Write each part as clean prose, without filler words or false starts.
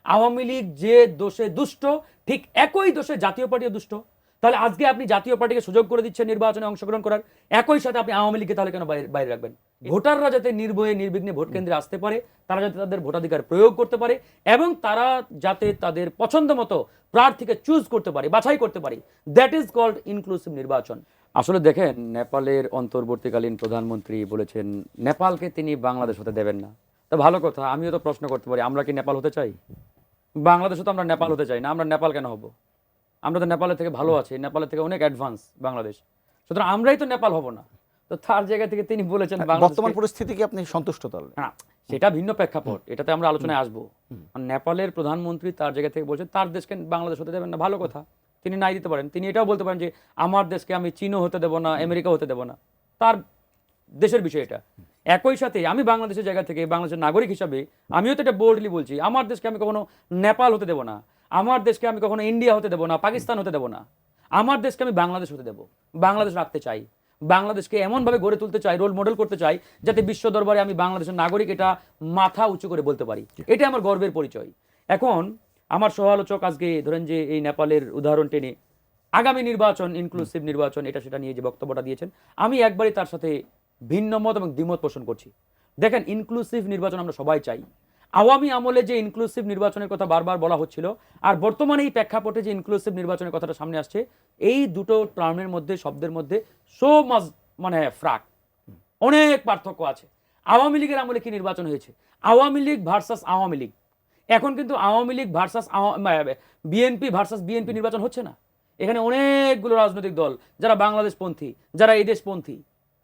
আওয়ামী লীগ যে দোষে দুষ্ট ঠিক একই দোষে জাতীয় পার্টিও দুষ্ট। তাহলে আজকে আপনি জাতীয় পার্টিকে সুযোগ করে দিচ্ছেন নির্বাচনে অংশগ্রহণ করার, একই সাথে আপনি আওয়ামী লীগকে তাহলে কেন বাইরে রাখবেন? ভোটাররা যাতে নির্ভয়ে নির্বিঘ্নে ভোট কেন্দ্রে আসতে পারে, তারা যাতে তাদের ভোটাধিকার প্রয়োগ করতে পারে এবং তারা যাতে তাদের পছন্দ মতো প্রার্থীকে চুজ করতে পারে, বাছাই করতে পারে, দ্যাট ইজ কল্ড ইনক্লুসিভ নির্বাচন। আসলে দেখেন, নেপালের অন্তর্বর্তীকালীন প্রধানমন্ত্রী বলেছেন নেপালকে তিনি বাংলাদেশ হতে দেবেন না। তো ভালো কথা, আমিও তো প্রশ্ন করতে পারি, আমরা কি নেপাল হতে চাই? বাংলাদেশে তো আমরা নেপাল হতে চাই না, আমরা নেপাল কেন হব? আমরা তো নেপালের থেকে ভালো আছি, নেপালের থেকে অনেক অ্যাডভান্স বাংলাদেশ, সুতরাং আমরাই তো নেপাল হব না। তো তার জায়গা থেকে তিনি বলেছেন বর্তমান পরিস্থিতি কি আপনি সন্তুষ্ট? তাহলে না, সেটা ভিন্ন প্রেক্ষাপট, এটাতে আমরা আলোচনায় আসবো। নেপালের প্রধানমন্ত্রী তার জায়গা থেকে বলছেন তার দেশকে বাংলাদেশ হতে দেবেন না, ভালো কথা, তিনি নাই দিতে পারেন। তিনি এটাও বলতে পারেন যে আমার দেশকে আমি চীনও হতে দেবো না, আমেরিকা হতে দেবো না, তার দেশের বিষয় এটা। একই সাথে আমি বাংলাদেশের জায়গা থেকে বাংলাদেশের নাগরিক হিসাবে আমিও তো এটা বোল্ডলি বলছি, আমার দেশকে আমি কখনো নেপাল হতে দেবো না, আমার দেশকে আমি কখনো ইন্ডিয়া হতে দেবো না, পাকিস্তান হতে দেবো না, আমার দেশকে আমি বাংলাদেশ হতে দেবো, বাংলাদেশ রাখতে চাই, বাংলাদেশকে এমনভাবে গড়ে তুলতে চাই, রোল মডেল করতে চাই যাতে বিশ্ব দরবারে আমি বাংলাদেশের নাগরিক এটা মাথা উঁচু করে বলতে পারি, এটা আমার গর্বের পরিচয়। এখন আমার সহ-আলোচক আজকে ধরেন যে এই নেপালের উদাহরণ টেনে আগামী নির্বাচন, ইনক্লুসিভ নির্বাচন, এটা সেটা নিয়ে যে বক্তব্যটা দিয়েছেন, আমি একবারই তার সাথে ভিন্ন মত এবং দ্বিমত পোষণ করছি। দেখেন, ইনক্লুসিভ নির্বাচন আমরা সবাই চাই। আওয়ামী আমলে যে ইনক্লুসিভ নির্বাচনের কথা বারবার বলা হচ্ছিল, আর বর্তমানে এই প্রেক্ষাপটে যে ইনক্লুসিভ নির্বাচনের কথাটা সামনে আসছে, এই দুটো টার্মের মধ্যে, শব্দের মধ্যে সো মাচ মানে ফ্রাক, অনেক পার্থক্য আছে। আওয়ামী লীগের আমলে কি নির্বাচন হয়েছে? আওয়ামী লীগ ভার্সাস আওয়ামী লীগ। এখন কিন্তু Awami League versus BNP versus BNP নির্বাচন হচ্ছে না। এখানে অনেকগুলো রাজনৈতিক দল, যারা বাংলাদেশপন্থী, যারা এই দেশপন্থী,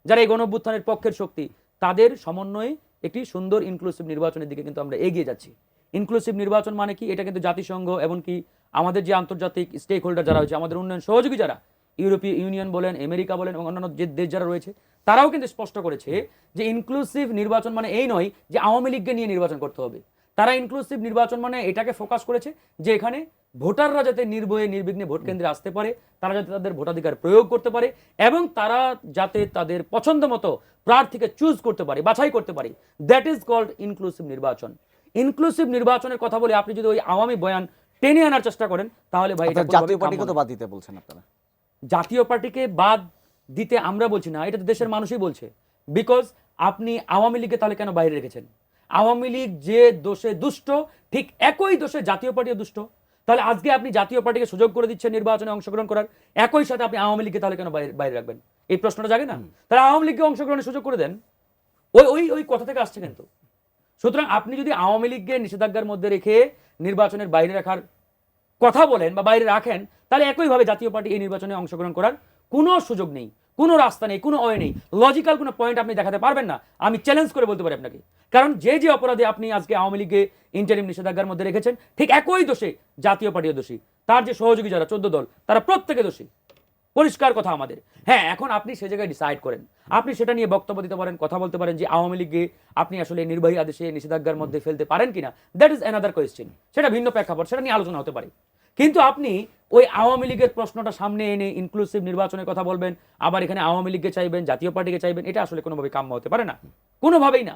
যারা এই গণঅভ্যুত্থানের পক্ষের শক্তি, তাদের সমন্বয়ে একটি সুন্দর ইনক্লুসিভ নির্বাচনের দিকে কিন্তু আমরা এগিয়ে যাচ্ছি। ইনক্লুসিভ নির্বাচন মানে কি? এটা কিন্তু জাতিসংঘ এমনকি আমাদের যে আন্তর্জাতিক স্টেক হোল্ডার যারা হয়েছে, আমাদের উন্নয়ন সহযোগী যারা, ইউরোপীয় ইউনিয়ন বলেন, আমেরিকা বলেন এবং অন্যান্য যে দেশ যারা রয়েছে, তারাও কিন্তু স্পষ্ট করেছে যে ইনক্লুসিভ নির্বাচন মানে এই নয় যে আওয়ামী লীগকে নিয়ে নির্বাচন করতে হবে। তারা ইনক্লুসিভ নির্বাচন মানে এটাকে ফোকাস করেছে যে এখানে ভোটাররা যাতে নির্ভয়ে নির্বিঘ্নে ভোট কেন্দ্রে আসতে পারে, তারা যাতে তাদের ভোটাধিকার প্রয়োগ করতে পারে এবং তারা যাতে তাদের পছন্দ মতো প্রার্থীকে চুজ করতে পারে, বাছাই করতে পারে, দ্যাট ইজ কল্ড ইনক্লুসিভ নির্বাচন। ইনক্লুসিভ নির্বাচনের কথা বলে আপনি যদি ওই আওয়ামী বয়ান টেনে আনার চেষ্টা করেন, তাহলে ভাই এটা জাতীয় পার্টিকে তো বাদ দিতে বলছেন আপনারা। জাতীয় পার্টিকে বাদ দিতে আমরা বলছি না, এটা তো দেশের মানুষই বলছে। বিকজ আপনি আওয়ামী লীগকে তাহলে কেন বাইরে রেখেছেন? আওয়ামী লীগ যে দোষে দুষ্ট ঠিক একই দোষে জাতীয় পার্টিও দুষ্ট। তাহলে আজকে আপনি জাতীয় পার্টিকে সুযোগ করে দিচ্ছেন নির্বাচনে অংশগ্রহণ করার, একই সাথে আপনি আওয়ামী লীগকে তাহলে কেন বাইরে রাখবেন? এই প্রশ্নটা জাগে না? তাহলে আওয়ামী লীগকে অংশগ্রহণের সুযোগ করে দেন। ওই ওই ওই কথা থেকে আসছে কিন্তু। সুতরাং আপনি যদি আওয়ামী লীগকে নিষেধাজ্ঞার মধ্যে রেখে নির্বাচনের বাইরে রাখার কথা বলেন বা বাইরে রাখেন, তাহলে একইভাবে জাতীয় পার্টি এই নির্বাচনে অংশগ্রহণ করার কোনো সুযোগ নেই, কোনো রাস্তা নেই, কোনো ওয়ে নেই, লজিক্যাল কোনো পয়েন্ট আপনি দেখাতে পারবেন না। আমি চ্যালেঞ্জ করে বলতে পারি আপনাকে, কারণ যে যে অপরাধে আপনি আজকে আওয়ামী লীগকে ইন্টারিম নিষেধাজ্ঞার মধ্যে রেখেছেন, ঠিক একই দোষে জাতীয় পার্টিও দোষী, তার যে সহযোগী যারা 14 দল, তারা প্রত্যেকে দোষী। পরিষ্কার কথা আমাদের। হ্যাঁ, এখন আপনি সে জায়গায় ডিসাইড করেন, আপনি সেটা নিয়ে বক্তব্য দিতে পারেন, কথা বলতে পারেন যে আওয়ামী লীগকে আপনি আসলে নির্বাহী আদেশে নিষেধাজ্ঞার মধ্যে ফেলতে পারেন কিনা, দ্যাট ইজ অ্যানাদার কোয়েশ্চেন, সেটা ভিন্ন প্রেক্ষাপট, সেটা নিয়ে আলোচনা হতে পারে। কিন্তু আপনি ওই আওয়ামী লীগের প্রশ্নটা সামনে এনে ইনক্লুসিভ নির্বাচনের কথা বলবেন, আবার এখানে আওয়ামী লীগকে চাইবেন, জাতীয় পার্টিকে চাইবেন, এটা আসলে কোনোভাবে কাম্য হতে পারে না, কোনোভাবেই না।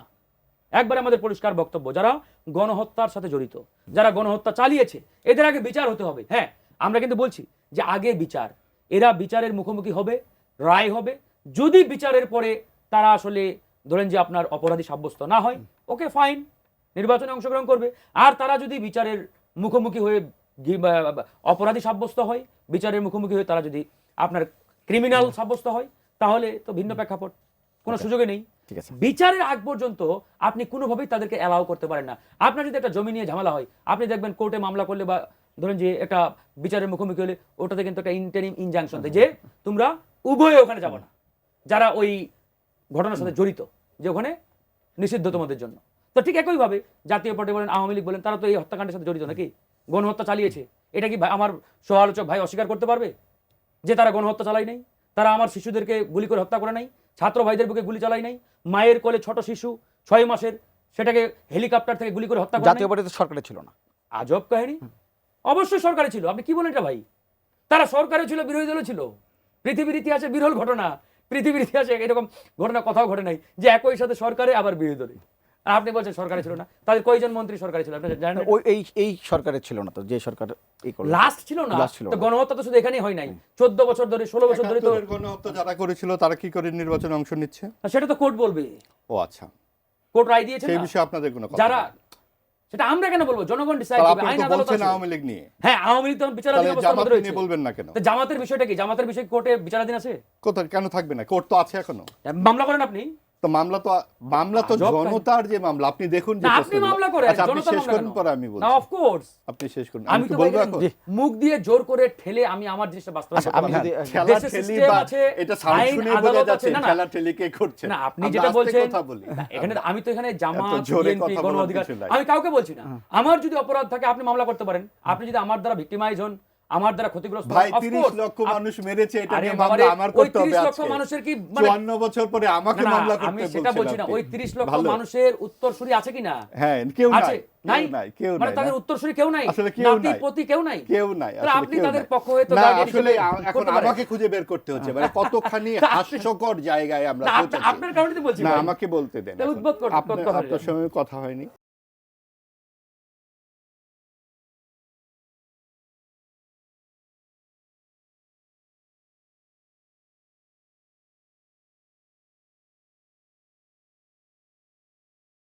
একবার আমাদের পরিষ্কার বক্তব্য, যারা গণহত্যার সাথে জড়িত, যারা গণহত্যা চালিয়েছে, এদের আগে বিচার হতে হবে। হ্যাঁ, আমরা কিন্তু বলছি যে আগে বিচার, এরা বিচারের মুখোমুখি হবে, রায় হবে। যদি বিচারের পরে তারা আসলে ধরেন যে আপনার অপরাধী সাব্যস্ত না হয়, ওকে ফাইন, নির্বাচনে অংশগ্রহণ করবে। আর তারা যদি বিচারের মুখোমুখি হয়ে অপরাধী সাব্যস্ত হয়, বিচারের মুখোমুখি হয়ে তারা যদি আপনার ক্রিমিনাল সাব্যস্ত হয়, তাহলে তো ভিন্ন প্রেক্ষাপট, কোনো সুযোগে নেই। বিচারের আগ পর্যন্ত আপনি কোনোভাবেই তাদেরকে অ্যালাউ করতে পারেন না। আপনার যদি একটা জমি নিয়ে ঝামেলা হয়, আপনি দেখবেন কোর্টে মামলা করলে বা ধরেন যে একটা বিচারের মুখোমুখি হলে, ওটাতে কিন্তু একটা ইন্টারিম ইনজাংশন দেয় যে তোমরা উভয়ে ওখানে যাবো না, যারা ওই ঘটনার সাথে জড়িত, যে ওখানে নিষিদ্ধ তোমাদের জন্য। তো ঠিক একইভাবে জাতীয় পার্টি বলেন, আওয়ামী লীগ বলেন, তারা তো এই হত্যাকাণ্ডের সাথে জড়িত নাকি, গণহত্যা চালিয়েছে। এটা কি আমার সহ-আলোচক ভাই অস্বীকার করতে পারবে যে তারা গণহত্যা চালাই নাই? তারা আমার শিশুদেরকে গুলি করে হত্যা করে নাই, ছাত্র ভাইদের বুকে গুলি চালাই নাই, মায়ের কোলে ছোট শিশু 6 মাসের, সেটাকে হেলিকপ্টার থেকে গুলি করে হত্যা করে। জাতীয় পার্টি তো সরকারে ছিল না। আজব কাহিনী। অবশ্যই সরকারে ছিল, আপনি কি বলেন এটা ভাই? তারা সরকারে ছিল, বিরোধী দলও ছিল। পৃথিবীর ইতিহাসে বিরল ঘটনা, পৃথিবীর ইতিহাসে এরকম ঘটনা কোথাও ঘটে নাই যে একই সাথে সরকারে আবার বিরোধী দলে। আর আপনি বলছেন সরকারে ছিল না, তাদের কয়জন মন্ত্রী সরকারে ছিল আপনি জানেন? ওই এই সরকারের ছিল না তো, যে সরকার এই করলো। লাস্ট ছিল না, Last ছিল তো না। গণহত্যা তো শুধু এখানেই হয় নাই, 14 বছর ধরে 16 বছর ধরে তো, 71 গণহত্যা যারা করেছিল তারা কি করে নির্বাচনে অংশ নিচ্ছে? সেটা তো কোর্ট বলবে, ও আচ্ছা, কোর্ট রায় দিয়েছে সেই না? বিষয়ে আপনাদের কোনো কথা যারা, নেই। সেটা আমরা কেন বলবো, জনগণ ডিসাইড তাহলে করবে, আপনারা আইন তো আদালত বলছেন আছে। আওয়ামী লীগ নিয়ে, হ্যাঁ, আওয়ামী লীগ তো বিচারাধীন তাহলে অবস্থার জামাত মধ্যে রয়েছে। নিয়ে বলবেন না কেন? তো জামাতের বিষয়টা কি? জামাতের বিষয় কোর্টে বিচারাধীন আছে? কোথায় কেন থাকবে না? কোর্ট তো আছে এখনো। মামলা করেন আপনি? তো মামলা তো জব জনতার যে মামলা, আপনি দেখুন যে না, আপনি প্রশ্নগুলো। মামলা করেন, আচ্ছা, আপনি জনতা শেষ মামলা করুন কেন? পরে আমি না, বলছি। Of course. আপনি শেষ করুন, আমি আমি তো কি বলবো বলবো এখন? মুখ দিয়ে জোর করে ঠেলে আমি আমার জিনিসটা বাস্তবায়ন আচ্ছা, করতে আমি পারবো না। যদি- ঠেলা দেশের ঠেলি system বা আছে, এটা সাউন্ড আইন শুনে আদালত বোঝা আছে, যাচ্ছে না, না। ঠেলা ঠেলি কে করছে। না, আপনি আমরা যেটা আস্তে বলছেন, কথা বলি। এখানে আমি তো এখানে জামাত, এত জোরে বিএনপি, কথা গণ বলার অধিকার, কিছু নাই। আমি কাউকে বলছি না। আমার যদি অপরাধ থাকে আপনি মামলা করতে পারেন, আপনি যদি আমার দ্বারা ভিক্টিমাইজ হন, আমার দ্বারা ক্ষতিগ্রস্ত হন, ভাই of 30 course, লক্ষ মানুষ মেরেছে, এটা আরে নিয়ে বাবারে, মামলা আমার ওই করতে হবে 30 লক্ষ আজকে। মানুষের কি মানে 54 বছর পরে আমাকে না, না, মামলা আমি করতে সেটা বলছেন বলছি না, আপনি। ওই 30 লক্ষ ভালো। মানুষের উত্তরসূরি আছে কি না? হ্যাঁ, কেউ আছে? নাই, নাই? কেউ মানে নাই, তাদের না। উত্তরসূরি কেউ নাই? আসলে কেউ নাতি, নাই। পতি কেউ নাই? কেউ নাই, তাহলে আসলে আপনি কেউ তাদের নাই। পক্ষ হয়ে তো না, guardian আসলে হিসেবে এখন করতে পারেন। আমাকে খুঁজে বের করতে হচ্ছে, মানে কতখানি হাস্যকর জায়গায় আমরা না, পৌঁছেছি। আপনার কারণে তো বলছি না, ভাই। আমাকে বলতে দেন তাহলে এখন। উদ্বোধ করুন, আপনার কথা আপনার সঙ্গে কথা হয়নি।